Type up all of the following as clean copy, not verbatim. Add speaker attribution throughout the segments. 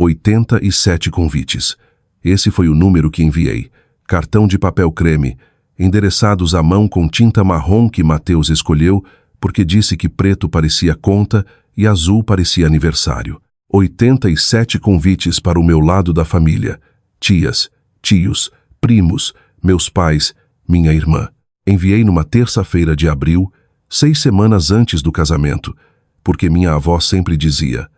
Speaker 1: 87 convites. Esse foi o número que enviei. Cartão de papel creme, endereçados à mão com tinta marrom que Mateus escolheu, porque disse que preto parecia conta e azul parecia aniversário. 87 convites para o meu lado da família. Tias, tios, primos, meus pais, minha irmã. Enviei numa terça-feira de abril, 6 semanas antes do casamento, porque minha avó sempre dizia: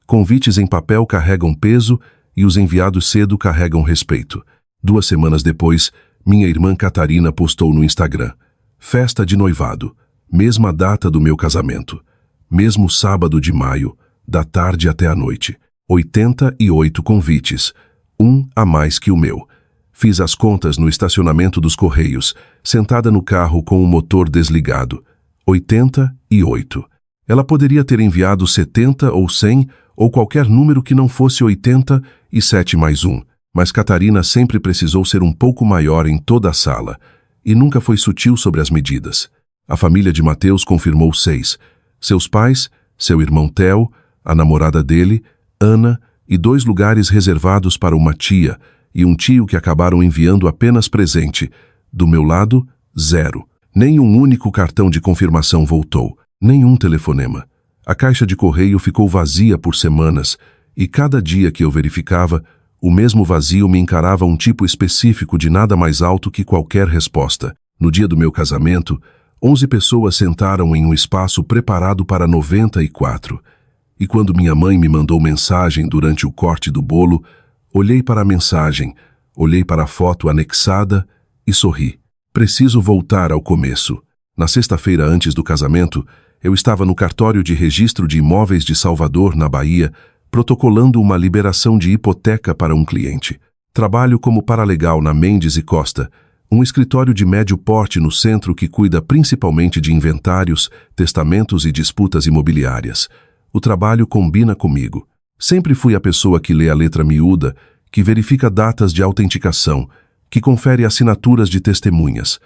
Speaker 1: convites em papel carregam peso e os enviados cedo carregam respeito. 2 semanas depois, minha irmã Catarina postou no Instagram: festa de noivado, mesma data do meu casamento, mesmo sábado de maio, da tarde até a noite. 88 convites, um a mais que o meu. Fiz as contas no estacionamento dos Correios, sentada no carro com o motor desligado. 88. Ela poderia ter enviado 70 ou 100, ou qualquer número que não fosse 87 mais 1. Mas Catarina sempre precisou ser um pouco maior em toda a sala, e nunca foi sutil sobre as medidas. A família de Mateus confirmou 6. Seus pais, seu irmão Theo, a namorada dele, Ana, e 2 lugares reservados para uma tia e um tio que acabaram enviando apenas presente. Do meu lado, 0. Nem um único cartão de confirmação voltou, nenhum telefonema. A caixa de correio ficou vazia por semanas, e cada dia que eu verificava, o mesmo vazio me encarava um tipo específico de nada mais alto que qualquer resposta. No dia do meu casamento, 11 pessoas sentaram em um espaço preparado para 94. E quando minha mãe me mandou mensagem durante o corte do bolo, olhei para a mensagem, olhei para a foto anexada e sorri. Preciso voltar ao começo. Na sexta-feira antes do casamento, eu estava no cartório de registro de imóveis de Salvador, na Bahia, protocolando uma liberação de hipoteca para um cliente. Trabalho como paralegal na Mendes e Costa, um escritório de médio porte no centro que cuida principalmente de inventários, testamentos e disputas imobiliárias. O trabalho combina comigo. Sempre fui a pessoa que lê a letra miúda, que verifica datas de autenticação, que confere assinaturas de testemunhas.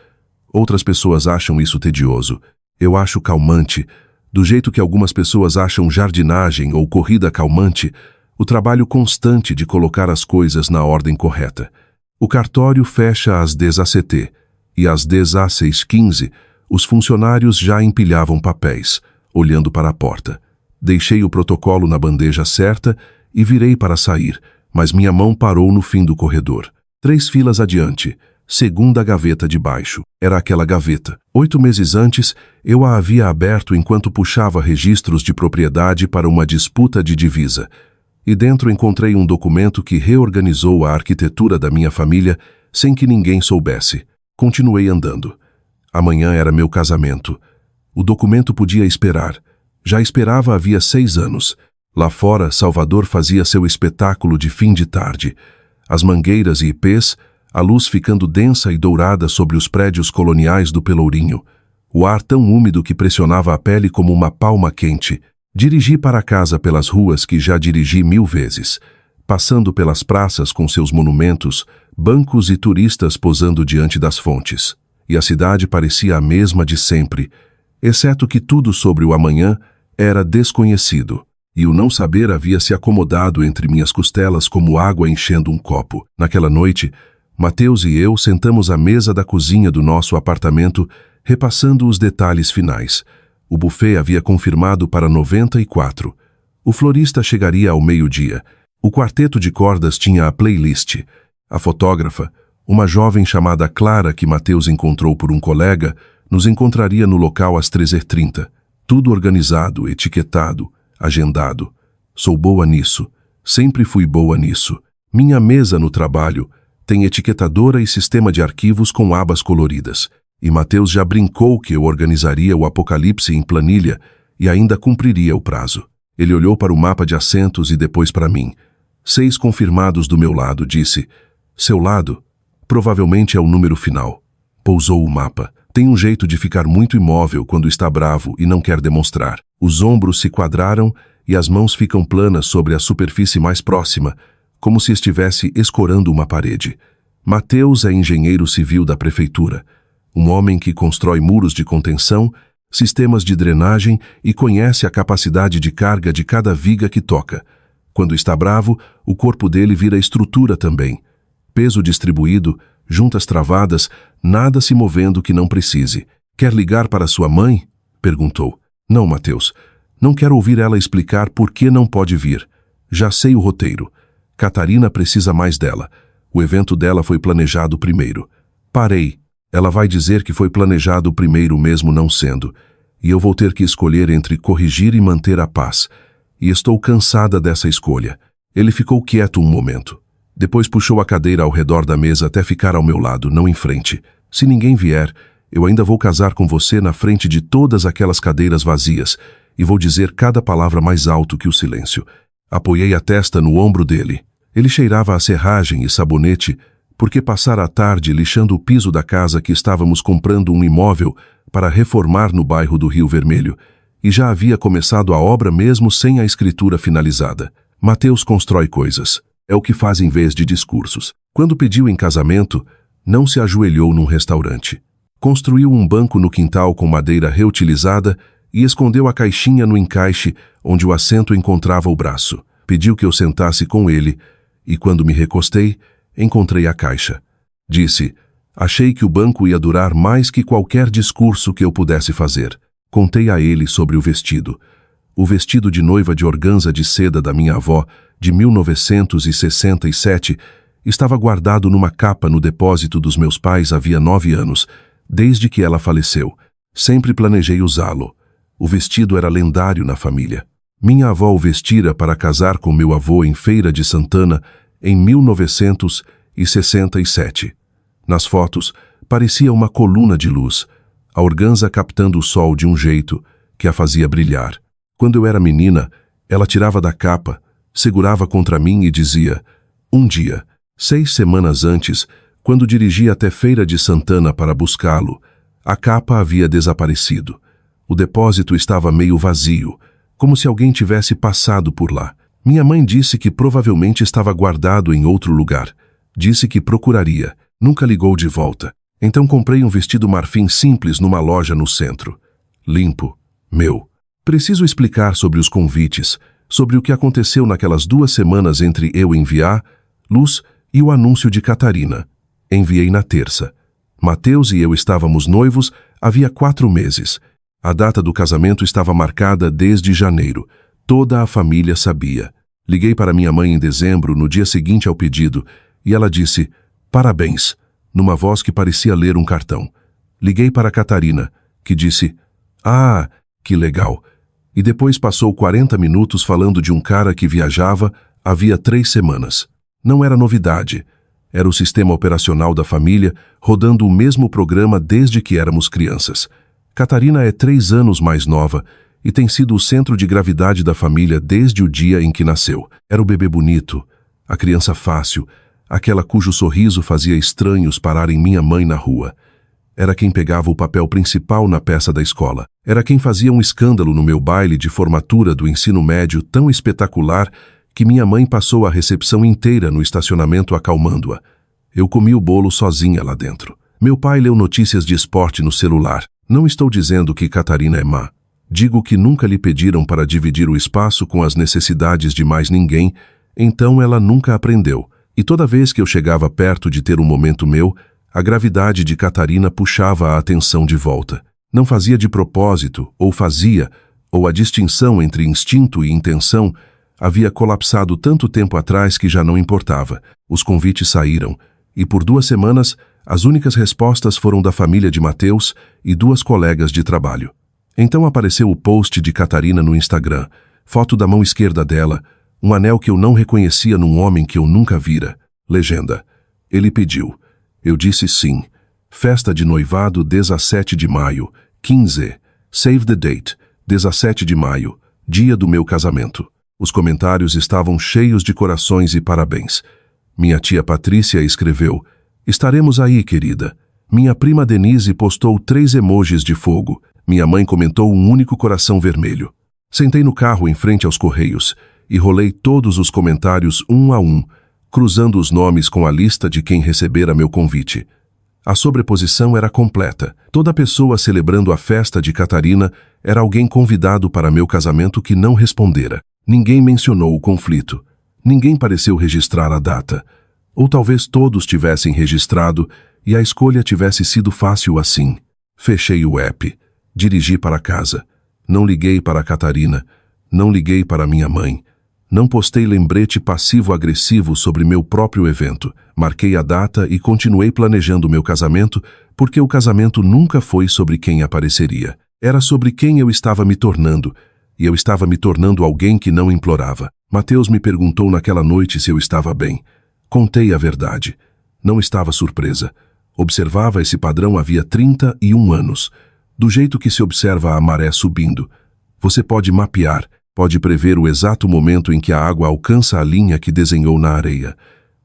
Speaker 1: Outras pessoas acham isso tedioso. Eu acho calmante. Do jeito que algumas pessoas acham jardinagem ou corrida calmante, o trabalho constante de colocar as coisas na ordem correta. O cartório fecha às 10 ACT, e às 10 A6:15, os funcionários já empilhavam papéis, olhando para a porta. Deixei o protocolo na bandeja certa e virei para sair, mas minha mão parou no fim do corredor. 3 filas adiante, segunda gaveta de baixo. Era aquela gaveta. 8 meses antes, eu a havia aberto enquanto puxava registros de propriedade para uma disputa de divisa. E dentro encontrei um documento que reorganizou a arquitetura da minha família sem que ninguém soubesse. Continuei andando. Amanhã era meu casamento. O documento podia esperar. Já esperava havia 6 anos. Lá fora, Salvador fazia seu espetáculo de fim de tarde. As mangueiras e ipês, a luz ficando densa e dourada sobre os prédios coloniais do Pelourinho. O ar tão úmido que pressionava a pele como uma palma quente. Dirigi para casa pelas ruas que já dirigi 1000 vezes, passando pelas praças com seus monumentos, bancos e turistas posando diante das fontes. E a cidade parecia a mesma de sempre, exceto que tudo sobre o amanhã era desconhecido, e o não saber havia se acomodado entre minhas costelas como água enchendo um copo. Naquela noite, Mateus e eu sentamos à mesa da cozinha do nosso apartamento, repassando os detalhes finais. O buffet havia confirmado para 94. O florista chegaria ao meio-dia. O quarteto de cordas tinha a playlist. A fotógrafa, uma jovem chamada Clara que Mateus encontrou por um colega, nos encontraria no local às 13h30. Tudo organizado, etiquetado, agendado. Sou boa nisso. Sempre fui boa nisso. Minha mesa no trabalho tem etiquetadora e sistema de arquivos com abas coloridas. E Mateus já brincou que eu organizaria o apocalipse em planilha e ainda cumpriria o prazo. Ele olhou para o mapa de assentos e depois para mim. 6 confirmados do meu lado, disse. Seu lado? Provavelmente é o número final. Pousou o mapa. Tem um jeito de ficar muito imóvel quando está bravo e não quer demonstrar. Os ombros se quadraram e as mãos ficam planas sobre a superfície mais próxima, como se estivesse escorando uma parede. Mateus é engenheiro civil da prefeitura. Um homem que constrói muros de contenção, sistemas de drenagem e conhece a capacidade de carga de cada viga que toca. Quando está bravo, o corpo dele vira estrutura também. Peso distribuído, juntas travadas, nada se movendo que não precise. Quer ligar para sua mãe? Perguntou. Não, Mateus. Não quero ouvir ela explicar por que não pode vir. Já sei o roteiro. Catarina precisa mais dela. O evento dela foi planejado primeiro. Parei. Ela vai dizer que foi planejado primeiro mesmo não sendo. E eu vou ter que escolher entre corrigir e manter a paz. E estou cansada dessa escolha. Ele ficou quieto um momento. Depois puxou a cadeira ao redor da mesa até ficar ao meu lado, não em frente. Se ninguém vier, eu ainda vou casar com você na frente de todas aquelas cadeiras vazias e vou dizer cada palavra mais alto que o silêncio. Apoiei a testa no ombro dele. Ele cheirava a serragem e sabonete porque passara a tarde lixando o piso da casa que estávamos comprando um imóvel para reformar no bairro do Rio Vermelho e já havia começado a obra mesmo sem a escritura finalizada. Mateus constrói coisas. É o que faz em vez de discursos. Quando pediu em casamento, não se ajoelhou num restaurante. Construiu um banco no quintal com madeira reutilizada e escondeu a caixinha no encaixe onde o assento encontrava o braço. Pediu que eu sentasse com ele e, quando me recostei, encontrei a caixa. Disse, achei que o banco ia durar mais que qualquer discurso que eu pudesse fazer. Contei a ele sobre o vestido. O vestido de noiva de organza de seda da minha avó, de 1967, estava guardado numa capa no depósito dos meus pais havia 9 anos, desde que ela faleceu. Sempre planejei usá-lo. O vestido era lendário na família. Minha avó o vestira para casar com meu avô em Feira de Santana em 1967. Nas fotos, parecia uma coluna de luz, a organza captando o sol de um jeito que a fazia brilhar. Quando eu era menina, ela tirava da capa, segurava contra mim e dizia, um dia, 6 semanas antes, quando dirigia até Feira de Santana para buscá-lo, a capa havia desaparecido. O depósito estava meio vazio, como se alguém tivesse passado por lá. Minha mãe disse que provavelmente estava guardado em outro lugar. Disse que procuraria. Nunca ligou de volta. Então comprei um vestido marfim simples numa loja no centro. Limpo. Meu. Preciso explicar sobre os convites, sobre o que aconteceu naquelas 2 semanas entre eu enviar, Luz e o anúncio de Catarina. Enviei na terça. Mateus e eu estávamos noivos havia 4 meses. A data do casamento estava marcada desde janeiro. Toda a família sabia. Liguei para minha mãe em dezembro, no dia seguinte ao pedido, e ela disse, parabéns, numa voz que parecia ler um cartão. Liguei para Catarina, que disse, ah, que legal. E depois passou 40 minutos falando de um cara que viajava havia 3 semanas. Não era novidade. Era o sistema operacional da família, rodando o mesmo programa desde que éramos crianças. Catarina é 3 anos mais nova e tem sido o centro de gravidade da família desde o dia em que nasceu. Era o bebê bonito, a criança fácil, aquela cujo sorriso fazia estranhos pararem minha mãe na rua. Era quem pegava o papel principal na peça da escola. Era quem fazia um escândalo no meu baile de formatura do ensino médio tão espetacular que minha mãe passou a recepção inteira no estacionamento acalmando-a. Eu comi o bolo sozinha lá dentro. Meu pai leu notícias de esporte no celular. Não estou dizendo que Catarina é má. Digo que nunca lhe pediram para dividir o espaço com as necessidades de mais ninguém, então ela nunca aprendeu. E toda vez que eu chegava perto de ter um momento meu, a gravidade de Catarina puxava a atenção de volta. Não fazia de propósito, ou fazia, ou a distinção entre instinto e intenção havia colapsado tanto tempo atrás que já não importava. Os convites saíram, e por 2 semanas, as únicas respostas foram da família de Mateus e 2 colegas de trabalho. Então apareceu o post de Catarina no Instagram, foto da mão esquerda dela, um anel que eu não reconhecia num homem que eu nunca vira. Legenda. Ele pediu. Eu disse sim. Festa de noivado 17 de maio, 15. Save the date, 17 de maio, dia do meu casamento. Os comentários estavam cheios de corações e parabéns. Minha tia Patrícia escreveu, estaremos aí, querida. Minha prima Denise postou 3 emojis de fogo. Minha mãe comentou um único coração vermelho. Sentei no carro em frente aos correios e rolei todos os comentários um a um, cruzando os nomes com a lista de quem recebera meu convite. A sobreposição era completa. Toda pessoa celebrando a festa de Catarina era alguém convidado para meu casamento que não respondera. Ninguém mencionou o conflito. Ninguém pareceu registrar a data. Ou talvez todos tivessem registrado e a escolha tivesse sido fácil assim. Fechei o app. Dirigi para casa. Não liguei para a Catarina. Não liguei para minha mãe. Não postei lembrete passivo-agressivo sobre meu próprio evento. Marquei a data e continuei planejando meu casamento, porque o casamento nunca foi sobre quem apareceria. Era sobre quem eu estava me tornando, e eu estava me tornando alguém que não implorava. Mateus me perguntou naquela noite se eu estava bem. Contei a verdade. Não estava surpresa. Observava esse padrão havia 31 anos. Do jeito que se observa a maré subindo. Você pode mapear, pode prever o exato momento em que a água alcança a linha que desenhou na areia.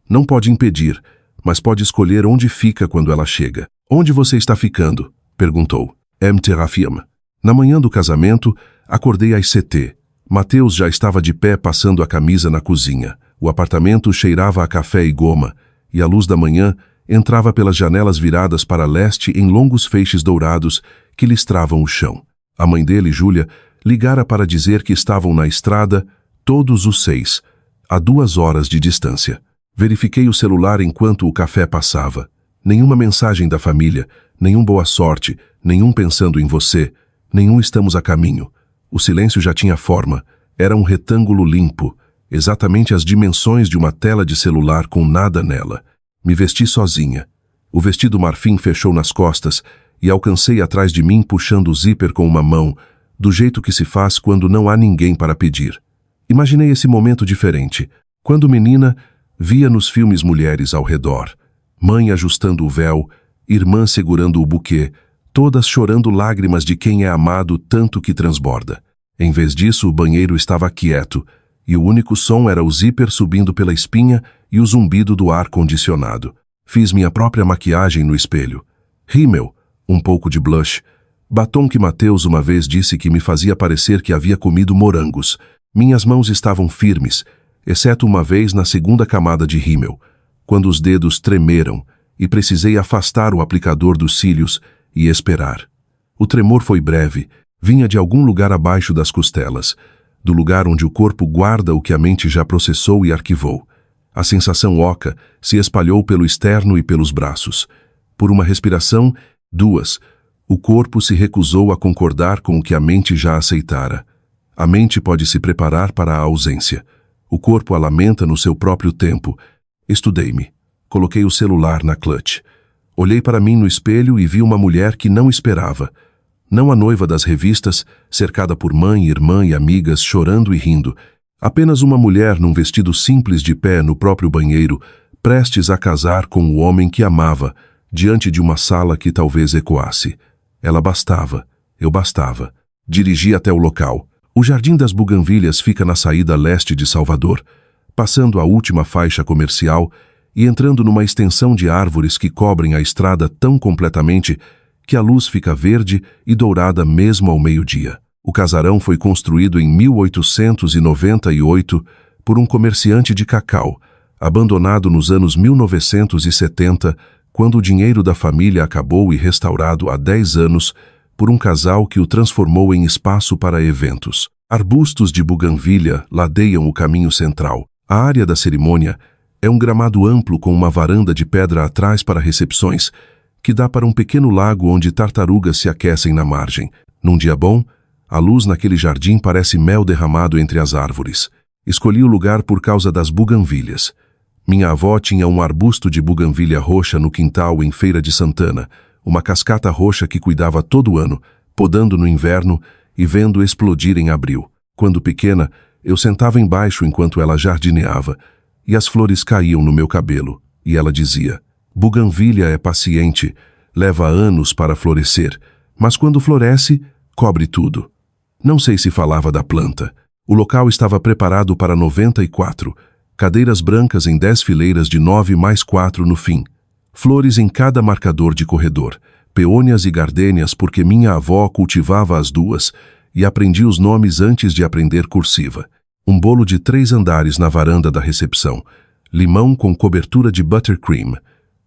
Speaker 1: Não pode impedir, mas pode escolher onde fica quando ela chega. Onde você está ficando? Perguntou. Terafirma. Na manhã do casamento, acordei às 7. Mateus já estava de pé passando a camisa na cozinha. O apartamento cheirava a café e goma, e a luz da manhã entrava pelas janelas viradas para leste em longos feixes dourados que listravam o chão. A mãe dele, Júlia, ligara para dizer que estavam na estrada, todos os 6, a 2 horas de distância. Verifiquei o celular enquanto o café passava. Nenhuma mensagem da família, nenhum boa sorte, nenhum pensando em você, nenhum estamos a caminho. O silêncio já tinha forma, era um retângulo limpo, exatamente as dimensões de uma tela de celular com nada nela. Me vesti sozinha. O vestido marfim fechou nas costas e alcancei atrás de mim puxando o zíper com uma mão, do jeito que se faz quando não há ninguém para pedir. Imaginei esse momento diferente. Quando menina, via nos filmes mulheres ao redor. Mãe ajustando o véu, irmã segurando o buquê, todas chorando lágrimas de quem é amado tanto que transborda. Em vez disso, o banheiro estava quieto, e o único som era o zíper subindo pela espinha e o zumbido do ar-condicionado. Fiz minha própria maquiagem no espelho. Rímel, um pouco de blush, batom que Mateus uma vez disse que me fazia parecer que havia comido morangos. Minhas mãos estavam firmes, exceto uma vez na segunda camada de rímel, quando os dedos tremeram e precisei afastar o aplicador dos cílios e esperar. O tremor foi breve, vinha de algum lugar abaixo das costelas, do lugar onde o corpo guarda o que a mente já processou e arquivou. A sensação oca se espalhou pelo externo e pelos braços. Por uma respiração, 2, o corpo se recusou a concordar com o que a mente já aceitara. A mente pode se preparar para a ausência. O corpo a lamenta no seu próprio tempo. Estudei-me. Coloquei o celular na clutch. Olhei para mim no espelho e vi uma mulher que não esperava. Não a noiva das revistas, cercada por mãe, irmã e amigas, chorando e rindo. Apenas uma mulher num vestido simples de pé no próprio banheiro, prestes a casar com o homem que amava, diante de uma sala que talvez ecoasse. Ela bastava. Eu bastava. Dirigi até o local. O Jardim das Buganvilhas fica na saída leste de Salvador, passando a última faixa comercial e entrando numa extensão de árvores que cobrem a estrada tão completamente que a luz fica verde e dourada mesmo ao meio-dia. O casarão foi construído em 1898 por um comerciante de cacau, abandonado nos anos 1970, quando o dinheiro da família acabou e restaurado há 10 anos por um casal que o transformou em espaço para eventos. Arbustos de buganvília ladeiam o caminho central. A área da cerimônia é um gramado amplo com uma varanda de pedra atrás para recepções, que dá para um pequeno lago onde tartarugas se aquecem na margem. Num dia bom, a luz naquele jardim parece mel derramado entre as árvores. Escolhi o lugar por causa das buganvílias. Minha avó tinha um arbusto de buganvília roxa no quintal em Feira de Santana, uma cascata roxa que cuidava todo ano, podando no inverno e vendo explodir em abril. Quando pequena, eu sentava embaixo enquanto ela jardineava, e as flores caíam no meu cabelo, e ela dizia: buganvília é paciente, leva anos para florescer, mas quando floresce, cobre tudo. Não sei se falava da planta. O local estava preparado para 94, cadeiras brancas em 10 fileiras de 9 mais 4 no fim. Flores em cada marcador de corredor, peônias e gardênias porque minha avó cultivava as duas e aprendi os nomes antes de aprender cursiva. Um bolo de 3 andares na varanda da recepção, limão com cobertura de buttercream,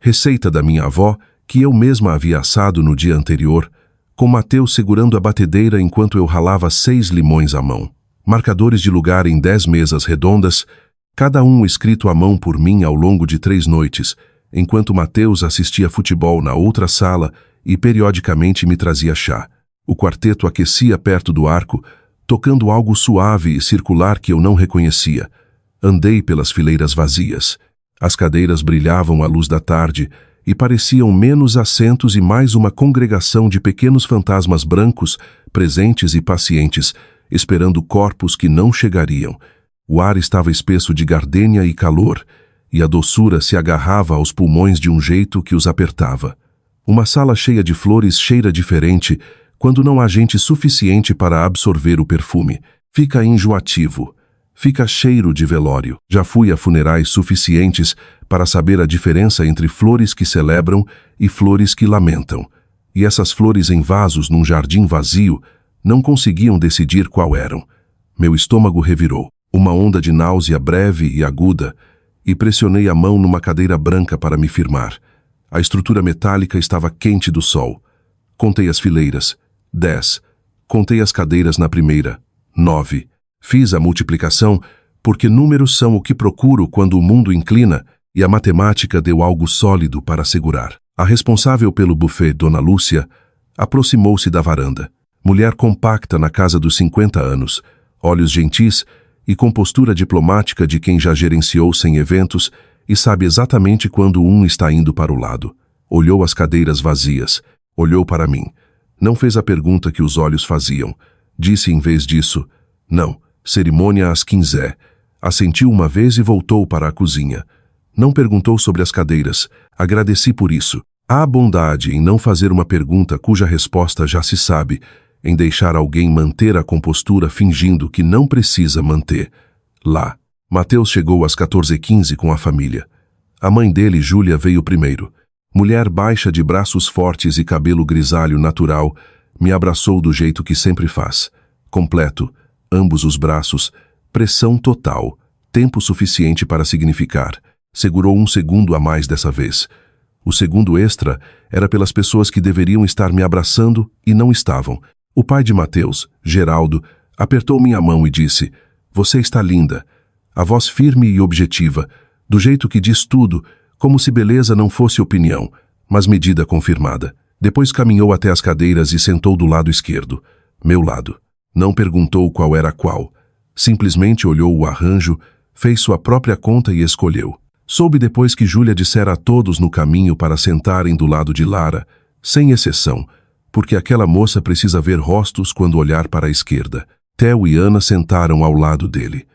Speaker 1: receita da minha avó que eu mesma havia assado no dia anterior, com Mateus segurando a batedeira enquanto eu ralava 6 limões à mão. marcadores de lugar em 10 mesas redondas, cada um escrito à mão por mim ao longo de 3 noites, enquanto Mateus assistia futebol na outra sala e periodicamente me trazia chá. O quarteto aquecia perto do arco, tocando algo suave e circular que eu não reconhecia. Andei pelas fileiras vazias. As cadeiras brilhavam à luz da tarde e pareciam menos assentos e mais uma congregação de pequenos fantasmas brancos, presentes e pacientes, esperando corpos que não chegariam. O ar estava espesso de gardênia e calor, e a doçura se agarrava aos pulmões de um jeito que os apertava. Uma sala cheia de flores cheira diferente quando não há gente suficiente para absorver o perfume. Fica enjoativo. Fica cheiro de velório. Já fui a funerais suficientes para saber a diferença entre flores que celebram e flores que lamentam. E essas flores em vasos num jardim vazio não conseguiam decidir qual eram. Meu estômago revirou. Uma onda de náusea breve e aguda, e pressionei a mão numa cadeira branca para me firmar. A estrutura metálica estava quente do sol. Contei as fileiras. 10. Contei as cadeiras na primeira. 9. Fiz a multiplicação, porque números são o que procuro quando o mundo inclina, e a matemática deu algo sólido para segurar. A responsável pelo buffet, Dona Lúcia, aproximou-se da varanda. Mulher compacta na casa dos 50 anos, olhos gentis e com postura diplomática de quem já gerenciou 100 eventos e sabe exatamente quando um está indo para o lado. Olhou as cadeiras vazias, olhou para mim. Não fez a pergunta que os olhos faziam. Disse em vez disso, não, cerimônia às 15. Assentiu uma vez e voltou para a cozinha. Não perguntou sobre as cadeiras. Agradeci por isso. Há bondade em não fazer uma pergunta cuja resposta já se sabe, em deixar alguém manter a compostura fingindo que não precisa manter. Lá. Mateus chegou às 14h15 com a família. A mãe dele, Júlia, veio primeiro. Mulher baixa de braços fortes e cabelo grisalho natural, me abraçou do jeito que sempre faz. Completo, ambos os braços, pressão total, tempo suficiente para significar. Segurou 1 segundo a mais dessa vez. O segundo extra era pelas pessoas que deveriam estar me abraçando e não estavam. O pai de Mateus, Geraldo, apertou minha mão e disse, "Você está linda." A voz firme e objetiva, do jeito que diz tudo, como se beleza não fosse opinião, mas medida confirmada. Depois caminhou até as cadeiras e sentou do lado esquerdo, meu lado. Não perguntou qual era qual. Simplesmente olhou o arranjo, fez sua própria conta e escolheu. Soube depois que Júlia dissera a todos no caminho para sentarem do lado de Lara, sem exceção, porque aquela moça precisa ver rostos quando olhar para a esquerda. Theo e Ana sentaram ao lado dele.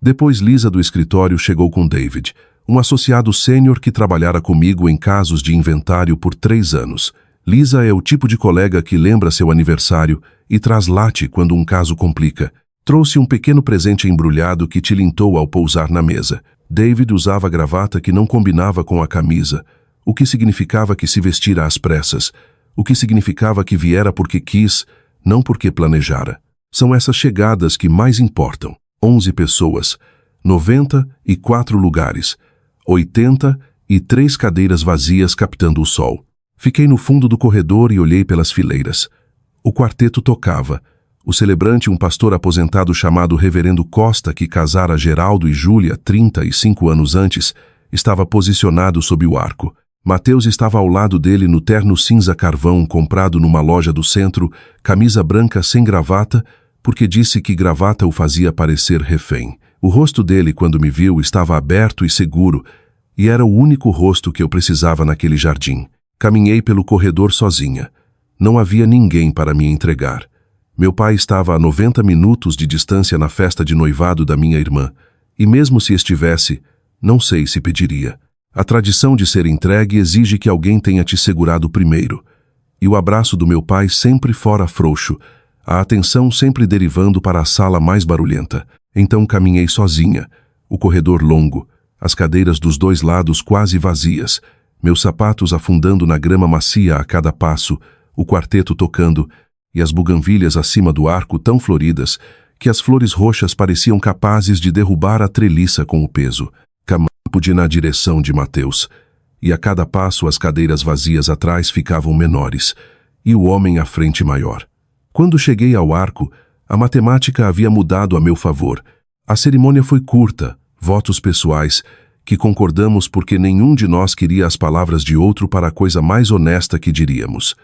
Speaker 1: Depois Lisa do escritório chegou com David, um associado sênior que trabalhara comigo em casos de inventário por 3 anos. Lisa é o tipo de colega que lembra seu aniversário e traz latte quando um caso complica. Trouxe um pequeno presente embrulhado que tilintou ao pousar na mesa. David usava gravata que não combinava com a camisa, o que significava que se vestira às pressas, o que significava que viera porque quis, não porque planejara. São essas chegadas que mais importam. 11 pessoas, 94 lugares, 83 cadeiras vazias captando o sol. Fiquei no fundo do corredor e olhei pelas fileiras. O quarteto tocava. O celebrante, um pastor aposentado chamado Reverendo Costa, que casara Geraldo e Júlia 35 anos antes, estava posicionado sob o arco. Mateus estava ao lado dele no terno cinza carvão comprado numa loja do centro, camisa branca sem gravata, porque disse que gravata o fazia parecer refém. O rosto dele, quando me viu, estava aberto e seguro, e era o único rosto que eu precisava naquele jardim. Caminhei pelo corredor sozinha. Não havia ninguém para me entregar. Meu pai estava a 90 minutos de distância na festa de noivado da minha irmã, e mesmo se estivesse, não sei se pediria. A tradição de ser entregue exige que alguém tenha te segurado primeiro, e o abraço do meu pai sempre fora frouxo, a atenção sempre derivando para a sala mais barulhenta. Então caminhei sozinha, o corredor longo, as cadeiras dos 2 lados quase vazias, meus sapatos afundando na grama macia a cada passo, o quarteto tocando, e as buganvílias acima do arco tão floridas que as flores roxas pareciam capazes de derrubar a treliça com o peso. Pude na direção de Mateus, e a cada passo as cadeiras vazias atrás ficavam menores, e o homem à frente maior. Quando cheguei ao arco, A matemática havia mudado a meu favor. A cerimônia foi curta, votos pessoais, que concordamos porque nenhum de nós queria as palavras de outro para a coisa mais honesta que diríamos.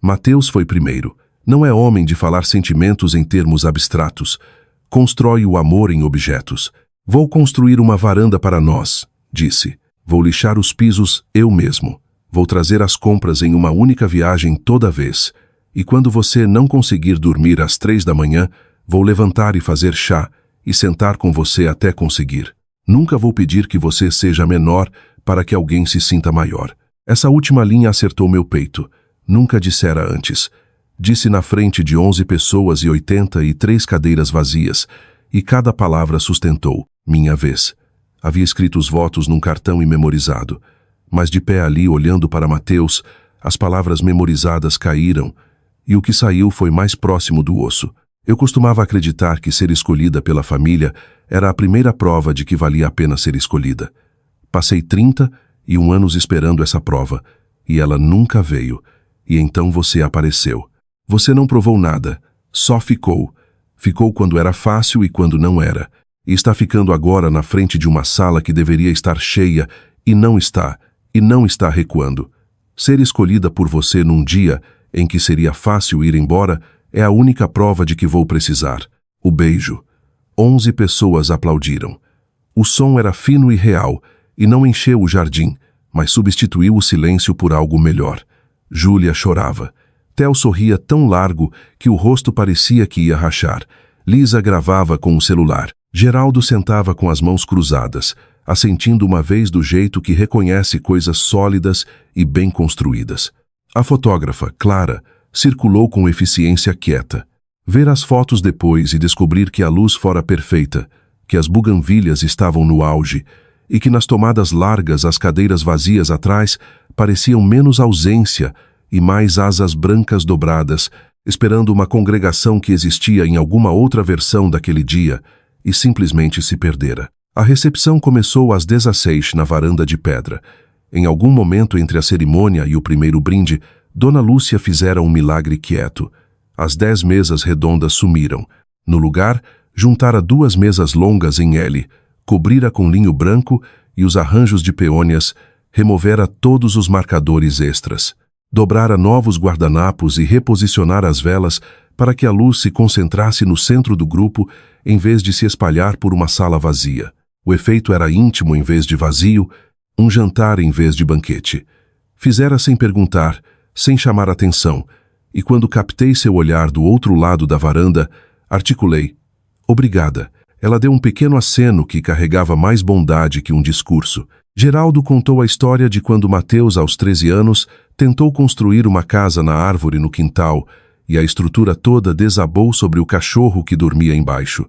Speaker 1: Mateus foi primeiro. Não é homem de falar sentimentos em termos abstratos. Constrói o amor em objetos. Vou construir uma varanda para nós, disse. Vou lixar os pisos eu mesmo. Vou trazer as compras em uma única viagem toda vez. E quando você não conseguir dormir às 3 da manhã, vou levantar e fazer chá e sentar com você até conseguir. Nunca vou pedir que você seja menor para que alguém se sinta maior. Essa última linha acertou meu peito. Nunca dissera antes. Disse na frente de 11 pessoas e 83 cadeiras vazias, e cada palavra sustentou. Minha vez. Havia escrito os votos num cartão e memorizado. Mas de pé ali, olhando para Mateus, as palavras memorizadas caíram, e o que saiu foi mais próximo do osso. Eu costumava acreditar que ser escolhida pela família era a primeira prova de que valia a pena ser escolhida. Passei 31 anos esperando essa prova, e ela nunca veio. E então você apareceu. Você não provou nada, só ficou. Ficou quando era fácil e quando não era. E está ficando agora na frente de uma sala que deveria estar cheia, e não está recuando. Ser escolhida por você num dia em que seria fácil ir embora é a única prova de que vou precisar. O beijo. 11 pessoas aplaudiram. O som era fino e real, e não encheu o jardim, mas substituiu o silêncio por algo melhor. Júlia chorava. Theo sorria tão largo que o rosto parecia que ia rachar. Lisa gravava com o celular. Geraldo sentava com as mãos cruzadas, assentindo uma vez do jeito que reconhece coisas sólidas e bem construídas. A fotógrafa, Clara, circulou com eficiência quieta. Ver as fotos depois e descobrir que a luz fora perfeita, que as buganvílias estavam no auge e que nas tomadas largas as cadeiras vazias atrás pareciam menos ausência e mais asas brancas dobradas, esperando uma congregação que existia em alguma outra versão daquele dia e simplesmente se perdera. A recepção começou às 16 na varanda de pedra. Em algum momento entre a cerimônia e o primeiro brinde, Dona Lúcia fizera um milagre quieto. As 10 mesas redondas sumiram. No lugar, juntara 2 mesas longas em L, cobrira com linho branco e os arranjos de peônias, removera todos os marcadores extras. Dobrara novos guardanapos e reposicionara as velas para que a luz se concentrasse no centro do grupo em vez de se espalhar por uma sala vazia. O efeito era íntimo em vez de vazio, um jantar em vez de banquete. Fizera sem perguntar, sem chamar atenção, e quando captei seu olhar do outro lado da varanda, articulei: obrigada. Ela deu um pequeno aceno que carregava mais bondade que um discurso. Geraldo contou a história de quando Mateus, aos 13 anos, tentou construir uma casa na árvore no quintal, e a estrutura toda desabou sobre o cachorro que dormia embaixo.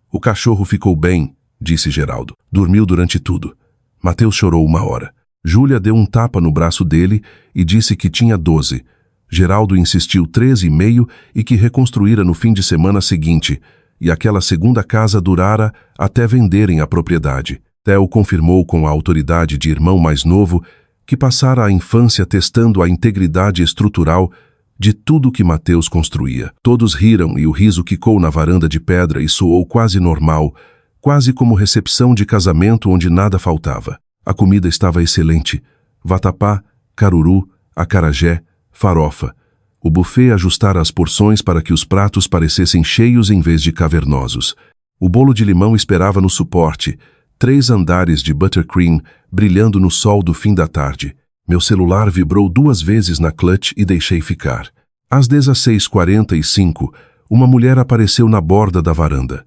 Speaker 1: O cachorro ficou bem, disse Geraldo. Dormiu durante tudo. Mateus chorou 1 hora. Júlia deu um tapa no braço dele e disse que tinha 12. Geraldo insistiu 13,5 e que reconstruíra no fim de semana seguinte, e aquela segunda casa durara até venderem a propriedade. Theo confirmou com a autoridade de irmão mais novo que passara a infância testando a integridade estrutural de tudo que Mateus construía. Todos riram e o riso quicou na varanda de pedra e soou quase normal, quase como recepção de casamento onde nada faltava. A comida estava excelente. Vatapá, caruru, acarajé, farofa. O buffet ajustara as porções para que os pratos parecessem cheios em vez de cavernosos. O bolo de limão esperava no suporte, 3 andares de buttercream brilhando no sol do fim da tarde. Meu celular vibrou 2 vezes na clutch e deixei ficar. Às 16h45, uma mulher apareceu na borda da varanda.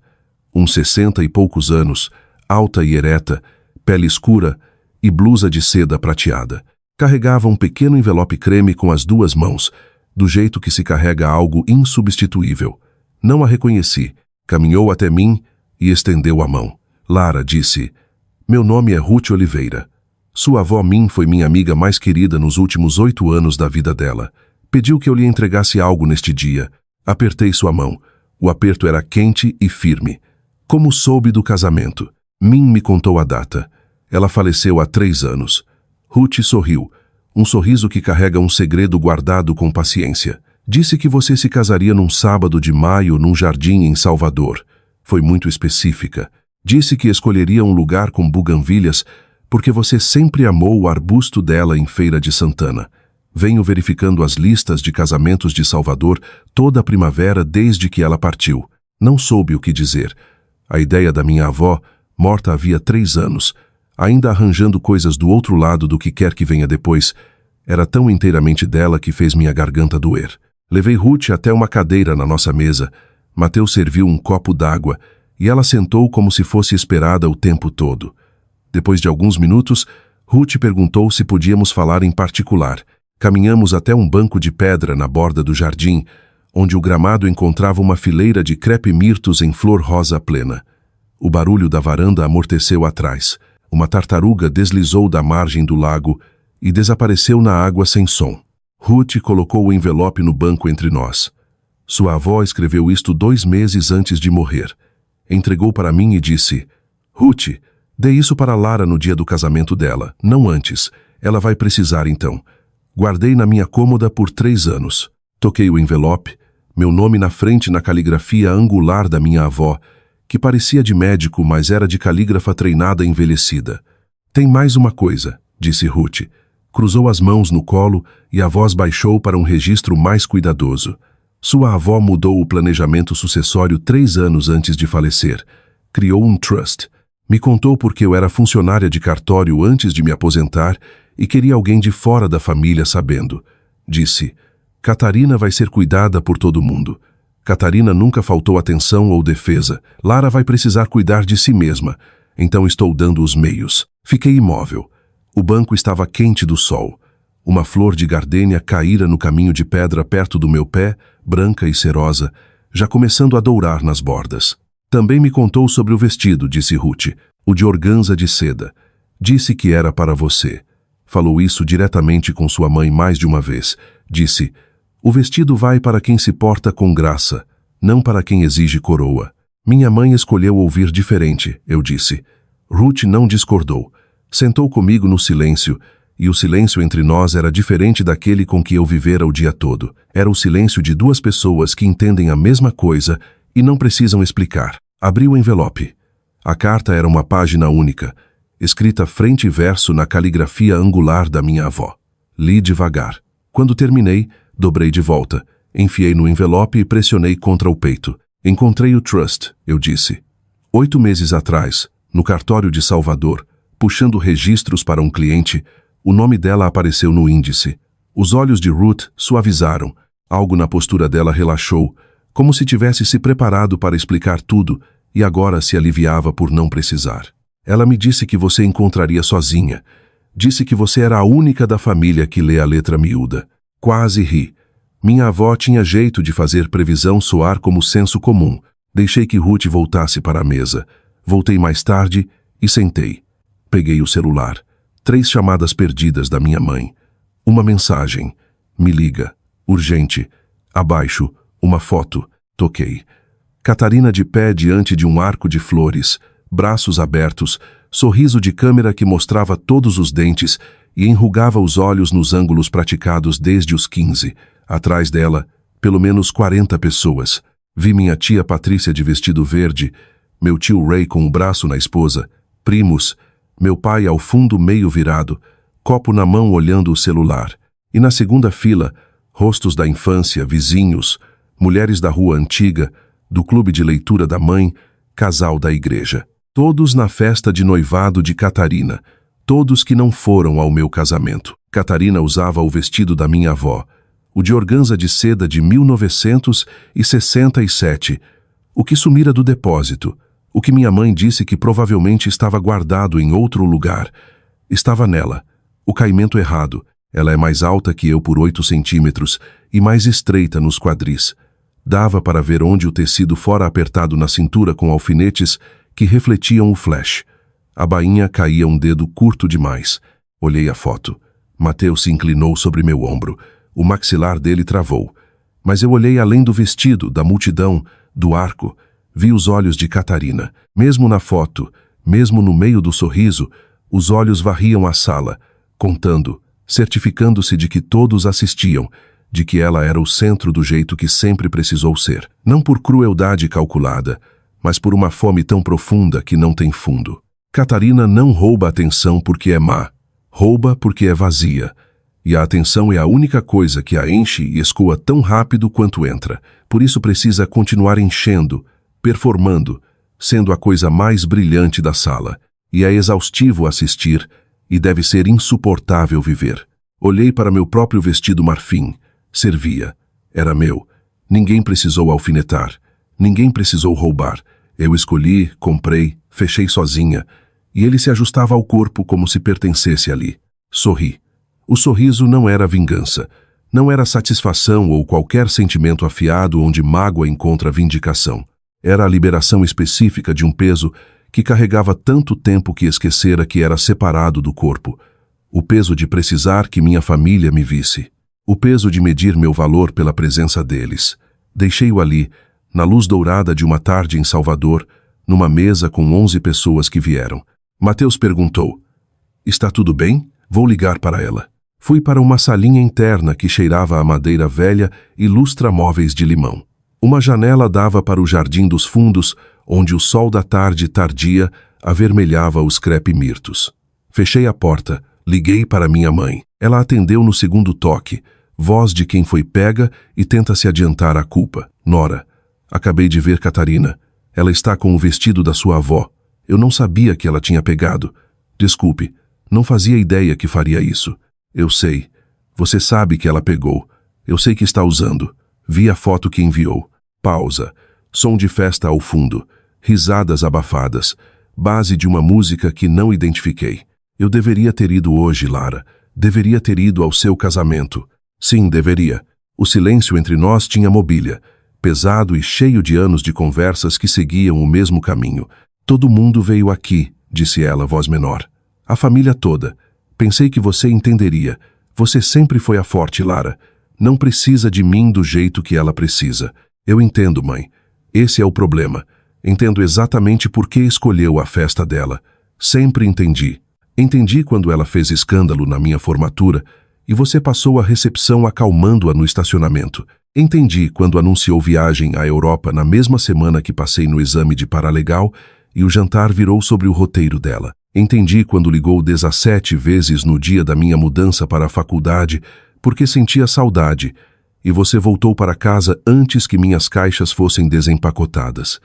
Speaker 1: Uns 60 e poucos anos, alta e ereta, pele escura e blusa de seda prateada. Carregava um pequeno envelope creme com as 2 mãos, do jeito que se carrega algo insubstituível. Não a reconheci. Caminhou até mim e estendeu a mão. Lara disse: meu nome é Ruth Oliveira. Sua avó Min foi minha amiga mais querida nos últimos 8 anos da vida dela. Pediu que eu lhe entregasse algo neste dia. Apertei sua mão. O aperto era quente e firme. Como soube do casamento? Min me contou a data. Ela faleceu há 3 anos. Ruth sorriu. Um sorriso que carrega um segredo guardado com paciência. Disse que você se casaria num sábado de maio num jardim em Salvador. Foi muito específica. Disse que escolheria um lugar com buganvílias porque você sempre amou o arbusto dela em Feira de Santana. Venho verificando as listas de casamentos de Salvador toda a primavera desde que ela partiu. Não soube o que dizer. A ideia da minha avó, morta havia 3 anos, ainda arranjando coisas do outro lado do que quer que venha depois, era tão inteiramente dela que fez minha garganta doer. Levei Ruth até uma cadeira na nossa mesa. Mateus serviu um copo d'água e ela sentou como se fosse esperada o tempo todo. Depois de alguns minutos, Ruth perguntou se podíamos falar em particular. Caminhamos até um banco de pedra na borda do jardim, onde o gramado encontrava uma fileira de crepe-mirtos em flor rosa plena. O barulho da varanda amorteceu atrás. Uma tartaruga deslizou da margem do lago e desapareceu na água sem som. Ruth colocou o envelope no banco entre nós. Sua avó escreveu isto 2 meses antes de morrer. Entregou para mim e disse: Ruth, dê isso para Lara no dia do casamento dela, não antes. Ela vai precisar então. Guardei na minha cômoda por 3 anos. Toquei o envelope, meu nome na frente na caligrafia angular da minha avó, que parecia de médico, mas era de calígrafa treinada envelhecida. Tem mais uma coisa, disse Ruth. Cruzou as mãos no colo e a voz baixou para um registro mais cuidadoso. Sua avó mudou o planejamento sucessório 3 anos antes de falecer. Criou um trust. Me contou porque eu era funcionária de cartório antes de me aposentar e queria alguém de fora da família sabendo. Disse: Catarina vai ser cuidada por todo mundo. Catarina nunca faltou atenção ou defesa. Lara vai precisar cuidar de si mesma. Então estou dando os meios. Fiquei imóvel. O banco estava quente do sol. Uma flor de gardênia caíra no caminho de pedra perto do meu pé, branca e cerosa, já começando a dourar nas bordas. Também me contou sobre o vestido, disse Ruth, o de organza de seda. Disse que era para você. Falou isso diretamente com sua mãe mais de uma vez. Disse: o vestido vai para quem se porta com graça, não para quem exige coroa. Minha mãe escolheu ouvir diferente, eu disse. Ruth não discordou. Sentou comigo no silêncio, e o silêncio entre nós era diferente daquele com que eu vivera o dia todo. Era o silêncio de 2 pessoas que entendem a mesma coisa e não precisam explicar. Abri o envelope. A carta era uma página única, escrita frente e verso na caligrafia angular da minha avó. Li devagar. Quando terminei, dobrei de volta, enfiei no envelope e pressionei contra o peito. Encontrei o trust, eu disse. 8 meses atrás, no cartório de Salvador, puxando registros para um cliente, o nome dela apareceu no índice. Os olhos de Ruth suavizaram. Algo na postura dela relaxou, como se tivesse se preparado para explicar tudo e agora se aliviava por não precisar. Ela me disse que você encontraria sozinha. Disse que você era a única da família que lê a letra miúda. Quase ri. Minha avó tinha jeito de fazer previsão soar como senso comum. Deixei que Ruth voltasse para a mesa. Voltei mais tarde e sentei. Peguei o celular. 3 chamadas perdidas da minha mãe. Uma mensagem. Me liga. Urgente. Abaixo. Uma foto. Toquei. Catarina de pé diante de um arco de flores, braços abertos, sorriso de câmera que mostrava todos os dentes e enrugava os olhos nos ângulos praticados desde os 15. Atrás dela, pelo menos 40 pessoas. Vi minha tia Patrícia de vestido verde, meu tio Ray com o braço na esposa, primos, meu pai ao fundo meio virado, copo na mão olhando o celular. E na segunda fila, rostos da infância, vizinhos, mulheres da rua antiga, do clube de leitura da mãe, casal da igreja. Todos na festa de noivado de Catarina. Todos que não foram ao meu casamento. Catarina usava o vestido da minha avó, o de organza de seda de 1967, o que sumira do depósito, o que minha mãe disse que provavelmente estava guardado em outro lugar. Estava nela. O caimento errado. Ela é mais alta que eu por 8 centímetros e mais estreita nos quadris. Dava para ver onde o tecido fora apertado na cintura com alfinetes que refletiam o flash. A bainha caía um dedo curto demais. Olhei a foto. Mateus se inclinou sobre meu ombro. O maxilar dele travou. Mas eu olhei além do vestido, da multidão, do arco. Vi os olhos de Catarina. Mesmo na foto, mesmo no meio do sorriso, os olhos varriam a sala, contando, certificando-se de que todos assistiam, de que ela era o centro do jeito que sempre precisou ser. Não por crueldade calculada, mas por uma fome tão profunda que não tem fundo. Catarina não rouba atenção porque é má. Rouba porque é vazia. E a atenção é a única coisa que a enche e escoa tão rápido quanto entra. Por isso precisa continuar enchendo, performando, sendo a coisa mais brilhante da sala. E é exaustivo assistir e deve ser insuportável viver. Olhei para meu próprio vestido marfim. Servia. Era meu. Ninguém precisou alfinetar. Ninguém precisou roubar. Eu escolhi, comprei, fechei sozinha. E ele se ajustava ao corpo como se pertencesse ali. Sorri. O sorriso não era vingança. Não era satisfação ou qualquer sentimento afiado onde mágoa encontra vindicação. Era a liberação específica de um peso que carregava tanto tempo que esquecera que era separado do corpo. O peso de precisar que minha família me visse. O peso de medir meu valor pela presença deles. Deixei-o ali, na luz dourada de uma tarde em Salvador, numa mesa com 11 pessoas que vieram. Mateus perguntou: "Está tudo bem? Vou ligar para ela." Fui para uma salinha interna que cheirava a madeira velha e lustra-móveis de limão. Uma janela dava para o jardim dos fundos, onde o sol da tarde tardia avermelhava os crepe-mirtos. Fechei a porta, liguei para minha mãe. Ela atendeu no segundo toque, voz de quem foi pega e tenta se adiantar à culpa. "Nora, acabei de ver Catarina. Ela está com o vestido da sua avó. Eu não sabia que ela tinha pegado. Desculpe, não fazia ideia que faria isso. Eu sei. Você sabe que ela pegou. Eu sei que está usando. Vi a foto que enviou." Pausa. Som de festa ao fundo. Risadas abafadas. Base de uma música que não identifiquei. "Eu deveria ter ido hoje, Lara. Deveria ter ido ao seu casamento." Sim, deveria. O silêncio entre nós tinha mobília. Pesado e cheio de anos de conversas que seguiam o mesmo caminho. "Todo mundo veio aqui", disse ela, voz menor. "A família toda. Pensei que você entenderia. Você sempre foi a forte, Lara. Não precisa de mim do jeito que ela precisa." "Eu entendo, mãe. Esse é o problema. Entendo exatamente por que escolheu a festa dela. Sempre entendi. Entendi quando ela fez escândalo na minha formatura e você passou a recepção acalmando-a no estacionamento. Entendi quando anunciou viagem à Europa na mesma semana que passei no exame de paralegal e o jantar virou sobre o roteiro dela. Entendi quando ligou 17 vezes no dia da minha mudança para a faculdade porque sentia saudade e você voltou para casa antes que minhas caixas fossem desempacotadas.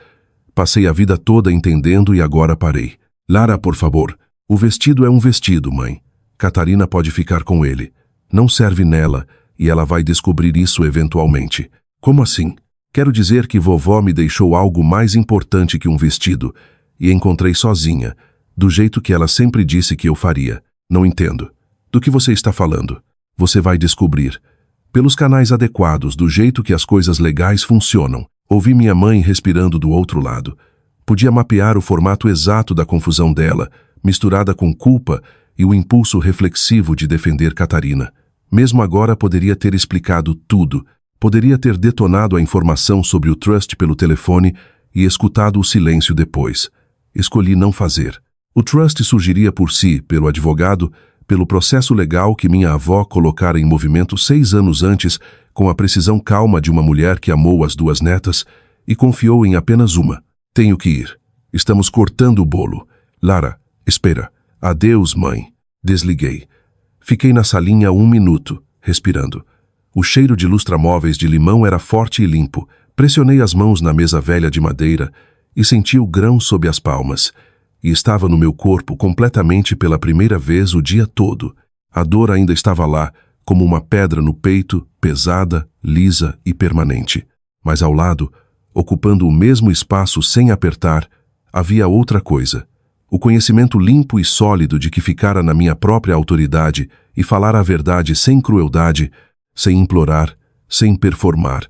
Speaker 1: Passei a vida toda entendendo e agora parei. Lara, por favor. O vestido é um vestido, mãe. Catarina pode ficar com ele. Não serve nela e ela vai descobrir isso eventualmente." "Como assim?" "Quero dizer que vovó me deixou algo mais importante que um vestido e encontrei sozinha, do jeito que ela sempre disse que eu faria." "Não entendo. Do que você está falando?" "Você vai descobrir. Pelos canais adequados, do jeito que as coisas legais funcionam." Ouvi minha mãe respirando do outro lado. Podia mapear o formato exato da confusão dela, misturada com culpa e o impulso reflexivo de defender Catarina. Mesmo agora poderia ter explicado tudo. Poderia ter detonado a informação sobre o trust pelo telefone e escutado o silêncio depois. Escolhi não fazer. O trust surgiria por si, pelo advogado, pelo processo legal que minha avó colocara em movimento 6 anos antes, com a precisão calma de uma mulher que amou as 2 netas e confiou em apenas uma. "Tenho que ir. Estamos cortando o bolo." "Lara, espera." "Adeus, mãe." Desliguei. Fiquei na salinha 1 minuto, respirando. O cheiro de lustramóveis de limão era forte e limpo. Pressionei as mãos na mesa velha de madeira e senti o grão sob as palmas. E estava no meu corpo completamente pela primeira vez o dia todo. A dor ainda estava lá, como uma pedra no peito, pesada, lisa e permanente. Mas ao lado, ocupando o mesmo espaço sem apertar, havia outra coisa. O conhecimento limpo e sólido de que ficara na minha própria autoridade e falar a verdade sem crueldade, sem implorar, sem performar.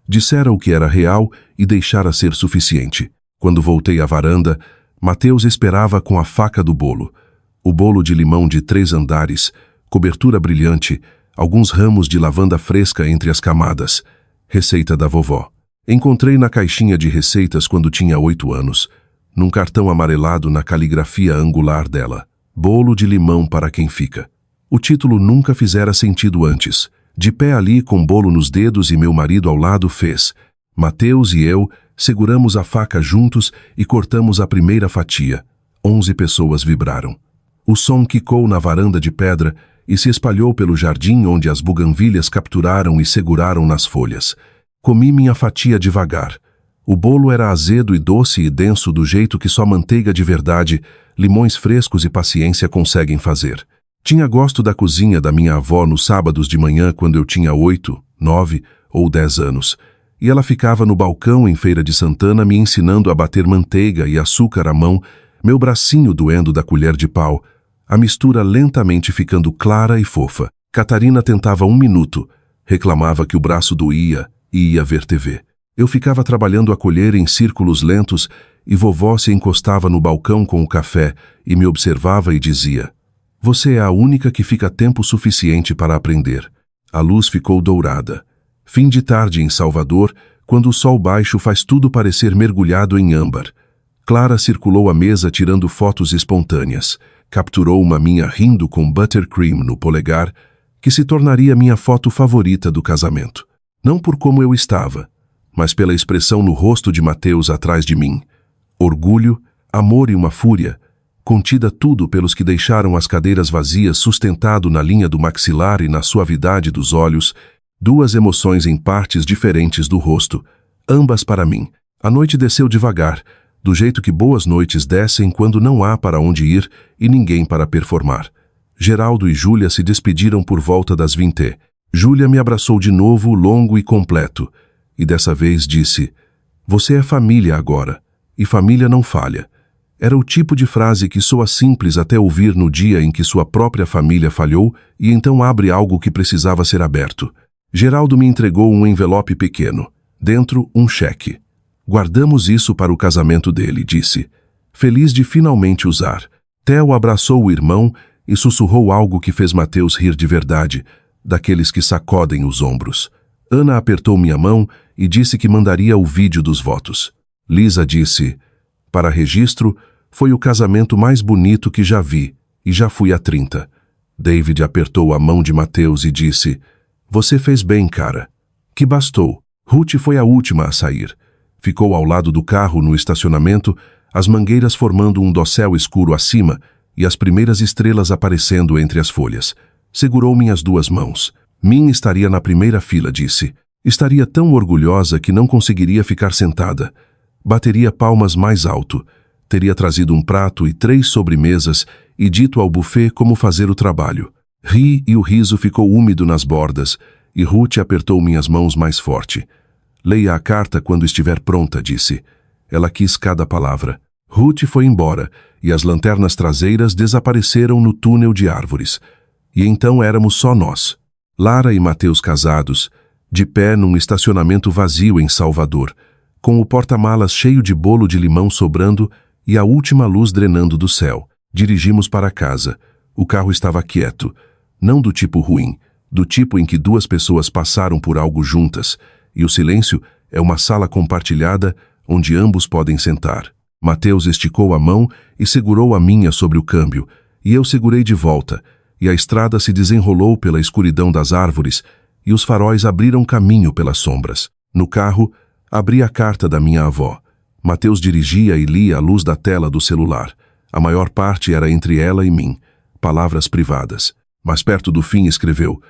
Speaker 1: Dissera o que era real e deixara ser suficiente. Quando voltei à varanda, Mateus esperava com a faca do bolo. O bolo de limão de 3 andares, cobertura brilhante, alguns ramos de lavanda fresca entre as camadas. Receita da vovó. Encontrei na caixinha de receitas quando tinha 8 anos, num cartão amarelado na caligrafia angular dela. Bolo de limão para quem fica. O título nunca fizera sentido antes. De pé ali com bolo nos dedos e meu marido ao lado fez. Mateus e eu seguramos a faca juntos e cortamos a primeira fatia. 11 pessoas vibraram. O som quicou na varanda de pedra e se espalhou pelo jardim onde as buganvílias capturaram e seguraram nas folhas. Comi minha fatia devagar. O bolo era azedo e doce e denso do jeito que só manteiga de verdade, limões frescos e paciência conseguem fazer. Tinha gosto da cozinha da minha avó nos sábados de manhã quando eu tinha 8, 9 ou 10 anos. E ela ficava no balcão em Feira de Santana me ensinando a bater manteiga e açúcar à mão, meu bracinho doendo da colher de pau, a mistura lentamente ficando clara e fofa. Catarina tentava 1 minuto, reclamava que o braço doía e ia ver TV. Eu ficava trabalhando a colher em círculos lentos e vovó se encostava no balcão com o café e me observava e dizia: "Você é a única que fica tempo suficiente para aprender." A luz ficou dourada. Fim de tarde em Salvador, quando o sol baixo faz tudo parecer mergulhado em âmbar. Clara circulou a mesa tirando fotos espontâneas. Capturou uma minha rindo com buttercream no polegar, que se tornaria minha foto favorita do casamento. Não por como eu estava, mas pela expressão no rosto de Mateus atrás de mim. Orgulho, amor e uma fúria, contida tudo pelos que deixaram as cadeiras vazias sustentado na linha do maxilar e na suavidade dos olhos, 2 emoções em partes diferentes do rosto, ambas para mim. A noite desceu devagar, do jeito que boas noites descem quando não há para onde ir e ninguém para performar. Geraldo e Júlia se despediram por volta das 20. Júlia me abraçou de novo, longo e completo, e dessa vez disse: "Você é família agora, e família não falha." Era o tipo de frase que soa simples até ouvir no dia em que sua própria família falhou e então abre algo que precisava ser aberto. Geraldo me entregou um envelope pequeno, dentro um cheque. "Guardamos isso para o casamento dele", disse, feliz de finalmente usar. Theo abraçou o irmão e sussurrou algo que fez Mateus rir de verdade, daqueles que sacodem os ombros. Ana apertou minha mão e disse que mandaria o vídeo dos votos. Lisa disse: "Para registro, foi o casamento mais bonito que já vi, e já fui a 30. David apertou a mão de Mateus e disse: "Você fez bem, cara." Que bastou. Ruth foi a última a sair. Ficou ao lado do carro no estacionamento, as mangueiras formando um dossel escuro acima e as primeiras estrelas aparecendo entre as folhas. Segurou minhas 2 mãos. Min estaria na primeira fila, disse. Estaria tão orgulhosa que não conseguiria ficar sentada. Bateria palmas mais alto. Teria trazido um prato e 3 sobremesas e dito ao buffet como fazer o trabalho. Ri e o riso ficou úmido nas bordas e Ruth apertou minhas mãos mais forte. "Leia a carta quando estiver pronta", disse. Ela quis cada palavra. Ruth foi embora e as lanternas traseiras desapareceram no túnel de árvores. E então éramos só nós. Lara e Mateus casados, de pé num estacionamento vazio em Salvador, com o porta-malas cheio de bolo de limão sobrando e a última luz drenando do céu. Dirigimos para casa. O carro estava quieto. Não do tipo ruim, do tipo em que 2 pessoas passaram por algo juntas, e o silêncio é uma sala compartilhada onde ambos podem sentar. Mateus esticou a mão e segurou a minha sobre o câmbio, e eu segurei de volta, e a estrada se desenrolou pela escuridão das árvores, e os faróis abriram caminho pelas sombras. No carro, abri a carta da minha avó. Mateus dirigia e lia à luz da tela do celular. A maior parte era entre ela e mim, palavras privadas. Mas perto do fim escreveu: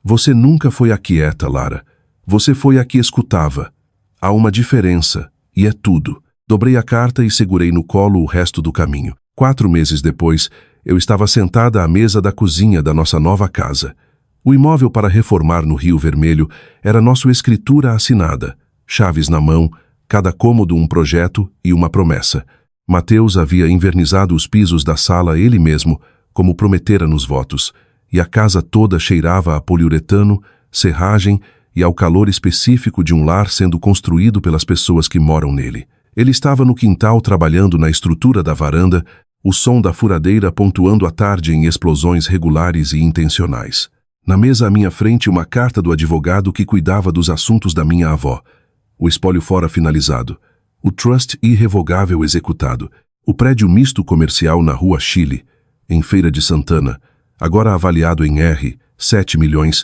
Speaker 1: "Você nunca foi a quieta, Lara. Você foi a que escutava. Há uma diferença, e é tudo." Dobrei a carta e segurei no colo o resto do caminho. 4 meses depois, eu estava sentada à mesa da cozinha da nossa nova casa. O imóvel para reformar no Rio Vermelho era nossa escritura assinada, chaves na mão, cada cômodo um projeto e uma promessa. Mateus havia invernizado os pisos da sala ele mesmo, como prometera nos votos, e a casa toda cheirava a poliuretano, serragem e ao calor específico de um lar sendo construído pelas pessoas que moram nele. Ele estava no quintal trabalhando na estrutura da varanda, o som da furadeira pontuando a tarde em explosões regulares e intencionais. Na mesa à minha frente, uma carta do advogado que cuidava dos assuntos da minha avó. O espólio fora finalizado. O trust irrevogável executado. O prédio misto comercial na Rua Chile, em Feira de Santana, agora avaliado em R$ 7 milhões,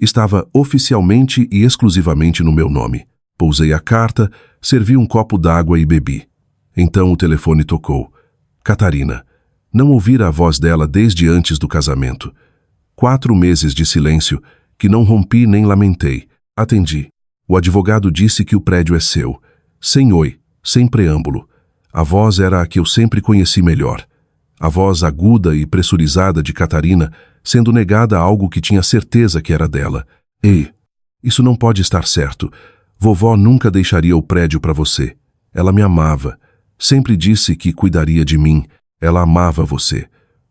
Speaker 1: Estava oficialmente e exclusivamente no meu nome. Pousei a carta, servi um copo d'água e bebi. Então o telefone tocou. Catarina. Não ouvira a voz dela desde antes do casamento. 4 meses de silêncio, que não rompi nem lamentei. Atendi. O advogado disse que o prédio é seu. Sem oi, sem preâmbulo. A voz era a que eu sempre conheci melhor. A voz aguda e pressurizada de Catarina, sendo negada algo que tinha certeza que era dela. Ei, isso não pode estar certo. Vovó nunca deixaria o prédio para você. Ela me amava. Sempre disse que cuidaria de mim. Ela amava você.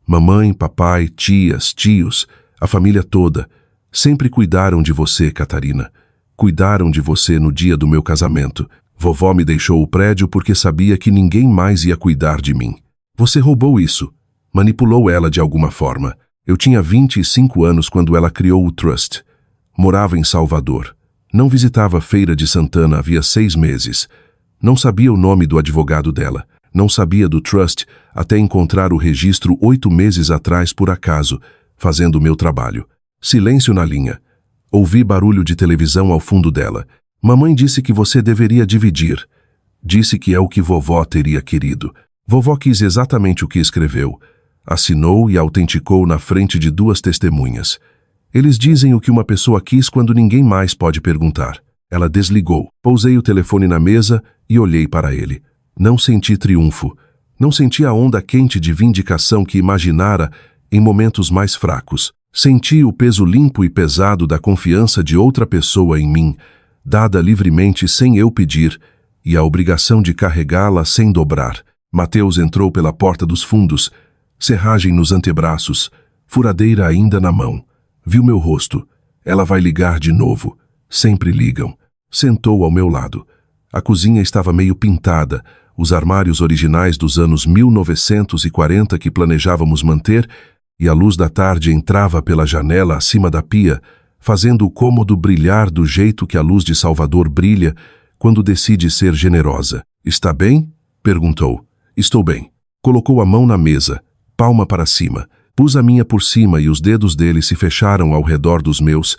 Speaker 1: Mamãe, papai, tias, tios, a família toda. Sempre cuidaram de você, Catarina. Cuidaram de você no dia do meu casamento. Vovó me deixou o prédio porque sabia que ninguém mais ia cuidar de mim. Você roubou isso. Manipulou ela de alguma forma. Eu tinha 25 anos quando ela criou o Trust. Morava em Salvador. Não visitava a Feira de Santana havia 6 meses. Não sabia o nome do advogado dela. Não sabia do Trust até encontrar o registro 8 meses atrás por acaso, fazendo o meu trabalho. Silêncio na linha. Ouvi barulho de televisão ao fundo dela. Mamãe disse que você deveria dividir. Disse que é o que vovó teria querido. Vovó quis exatamente o que escreveu. Assinou e autenticou na frente de 2 testemunhas. Eles dizem o que uma pessoa quis quando ninguém mais pode perguntar. Ela desligou. Pousei o telefone na mesa e olhei para ele. Não senti triunfo. Não senti a onda quente de vindicação que imaginara em momentos mais fracos. Senti o peso limpo e pesado da confiança de outra pessoa em mim, dada livremente sem eu pedir, e a obrigação de carregá-la sem dobrar. Mateus entrou pela porta dos fundos, serragem nos antebraços, furadeira ainda na mão. Viu meu rosto. Ela vai ligar de novo. Sempre ligam. Sentou ao meu lado. A cozinha estava meio pintada, os armários originais dos anos 1940 que planejávamos manter, e a luz da tarde entrava pela janela acima da pia, fazendo o cômodo brilhar do jeito que a luz de Salvador brilha quando decide ser generosa. Está bem? Perguntou. Estou bem. Colocou a mão na mesa, palma para cima. Pus a minha por cima e os dedos dele se fecharam ao redor dos meus,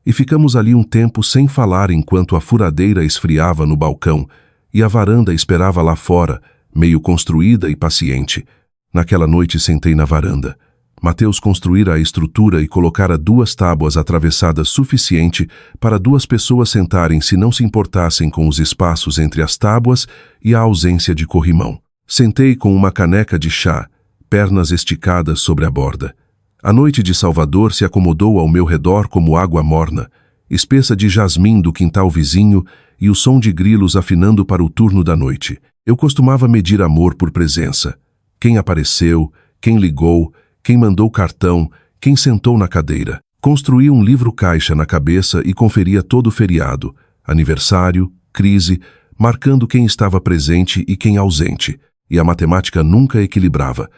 Speaker 1: e ficamos ali um tempo sem falar enquanto a furadeira esfriava no balcão e a varanda esperava lá fora, meio construída e paciente. Naquela noite sentei na varanda. Mateus construíra a estrutura e colocara 2 tábuas atravessadas suficiente para 2 pessoas sentarem se não se importassem com os espaços entre as tábuas e a ausência de corrimão. Sentei com uma caneca de chá, pernas esticadas sobre a borda. A noite de Salvador se acomodou ao meu redor como água morna, espessa de jasmim do quintal vizinho e o som de grilos afinando para o turno da noite. Eu costumava medir amor por presença. Quem apareceu, quem ligou, quem mandou cartão, quem sentou na cadeira. Construí um livro-caixa na cabeça e conferia todo o feriado, aniversário, crise, marcando quem estava presente e quem ausente. E a matemática nunca equilibrava.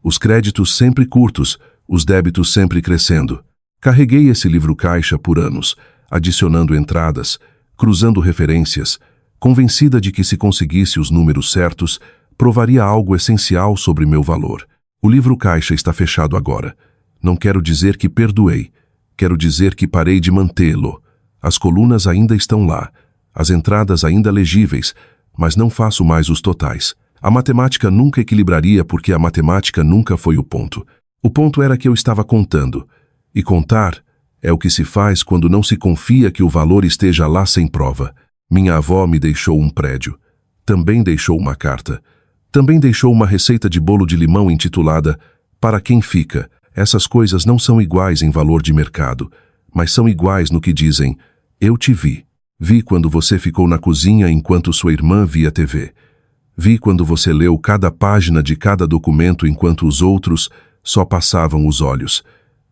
Speaker 1: Os créditos sempre curtos, os débitos sempre crescendo. Carreguei esse livro-caixa por anos, adicionando entradas, cruzando referências, convencida de que se conseguisse os números certos, provaria algo essencial sobre meu valor. O livro-caixa está fechado agora. Não quero dizer que perdoei. Quero dizer que parei de mantê-lo. As colunas ainda estão lá, as entradas ainda legíveis, mas não faço mais os totais. A matemática nunca equilibraria porque a matemática nunca foi o ponto. O ponto era que eu estava contando. E contar é o que se faz quando não se confia que o valor esteja lá sem prova. Minha avó me deixou um prédio. Também deixou uma carta. Também deixou uma receita de bolo de limão intitulada Para quem fica. Essas coisas não são iguais em valor de mercado, mas são iguais no que dizem: eu te vi. Vi quando você ficou na cozinha enquanto sua irmã via TV. Vi quando você leu cada página de cada documento enquanto os outros só passavam os olhos.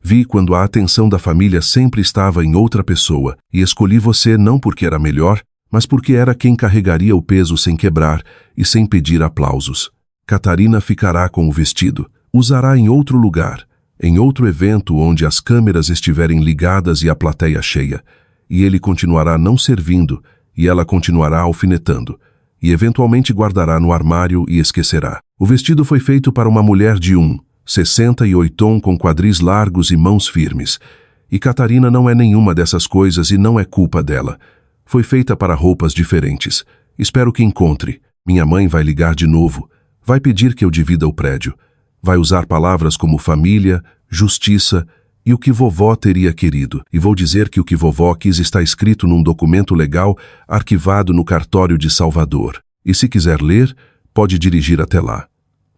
Speaker 1: Vi quando a atenção da família sempre estava em outra pessoa e escolhi você não porque era melhor, mas porque era quem carregaria o peso sem quebrar e sem pedir aplausos. Catarina ficará com o vestido. Usará em outro lugar, em outro evento onde as câmeras estiverem ligadas e a plateia cheia. E ele continuará não servindo e ela continuará alfinetando. E eventualmente guardará no armário e esquecerá. O vestido foi feito para uma mulher de 1,68 com quadris largos e mãos firmes, E Catarina não é nenhuma dessas coisas e não é culpa dela. Foi feita para roupas diferentes. Espero que encontre. Minha mãe vai ligar de novo. Vai pedir que eu divida o prédio. Vai usar palavras como família, justiça e o que vovó teria querido. E vou dizer que o que vovó quis está escrito num documento legal arquivado no cartório de Salvador. E se quiser ler, pode dirigir até lá.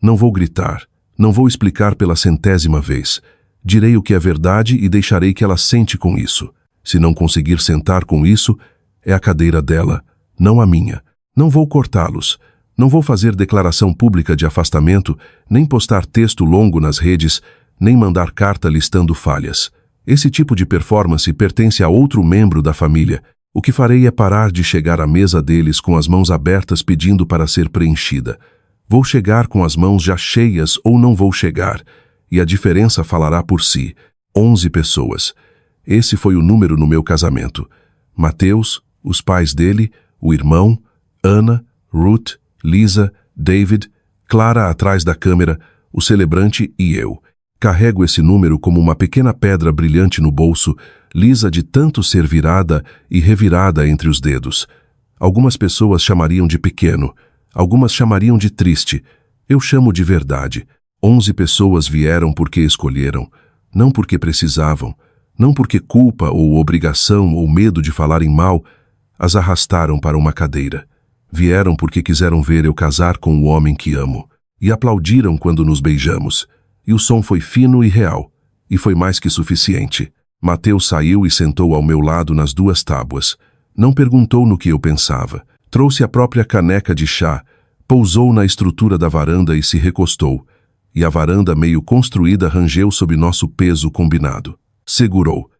Speaker 1: Não vou gritar. Não vou explicar pela 100ª vez. Direi o que é verdade e deixarei que ela sente com isso. Se não conseguir sentar com isso, é a cadeira dela, não a minha. Não vou cortá-los. Não vou fazer declaração pública de afastamento, nem postar texto longo nas redes, nem mandar carta listando falhas. Esse tipo de performance pertence a outro membro da família. O que farei é parar de chegar à mesa deles com as mãos abertas pedindo para ser preenchida. Vou chegar com as mãos já cheias ou não vou chegar, e a diferença falará por si. 11 pessoas. Esse foi o número no meu casamento. Mateus, os pais dele, o irmão, Ana, Ruth, Lisa, David, Clara atrás da câmera, o celebrante e eu. Carrego esse número como uma pequena pedra brilhante no bolso, lisa de tanto ser virada e revirada entre os dedos. Algumas pessoas chamariam de pequeno, algumas chamariam de triste. Eu chamo de verdade. 11 pessoas vieram porque escolheram, não porque precisavam, não porque culpa ou obrigação ou medo de falarem mal as arrastaram para uma cadeira. Vieram porque quiseram ver eu casar com o homem que amo. E aplaudiram quando nos beijamos. E o som foi fino e real. E foi mais que suficiente. Mateus saiu e sentou ao meu lado nas 2 tábuas. Não perguntou no que eu pensava. Trouxe a própria caneca de chá, pousou na estrutura da varanda e se recostou. E a varanda meio construída rangeu sob nosso peso combinado. Segurou.